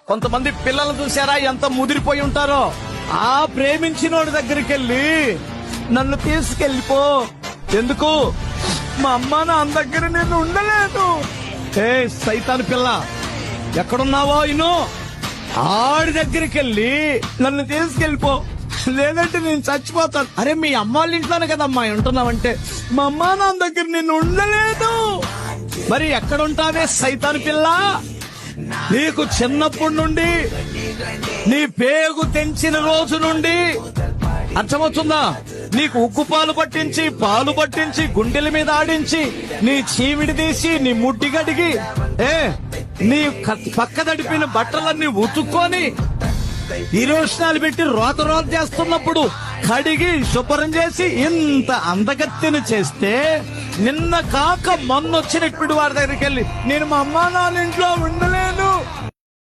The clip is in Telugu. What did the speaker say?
కొంతమంది పిల్లలు చూసారా ఎంత ముదిరిపోయి ఉంటారో. ఆ ప్రేమించినోడి దగ్గరికి వెళ్ళి నన్ను తీసుకెళ్ళిపో, ఎందుకు మా అమ్మ నాన్న దగ్గర నేను ఉండలేదు. ఏ సైతాను పిల్ల ఎక్కడున్నావో ఇను, ఆడి దగ్గరికి వెళ్ళి నన్ను తీసుకెళ్ళిపో, లేదంటే నేను చచ్చిపోతాను. అరే మీ అమ్మ వాళ్ళ ఇంట్లోనే కదమ్మా ఉంటున్నావంటే, మా అమ్మ నాన్న దగ్గర నేను ఉండలేదు. మరి ఎక్కడుంటావే సైతాను పిల్ల? నీకు చిన్నప్పటి నుండి నీ పేగు తెంచిన రోజు నుండి అర్థమవుతుందా, నీకు ఉగ్గు పాలు పట్టించి గుండెల మీద ఆడించి నీ చీమిడి తీసి నీ ముడ్డి గడిగి నీ పక్క దడిపిన బట్టలన్నీ ఉతుక్కొని ఇరోషనాలు పెట్టి రోత చేస్తున్నప్పుడు కడిగి శుభ్రం చేసి ఇంత అందగత్తెను చేస్తే, నిన్న కాక మొన్నొచ్చినటువంటి వారి దగ్గరికి వెళ్ళి నేను మా అమ్మా నాన్న ఇంట్లో ఉండలేను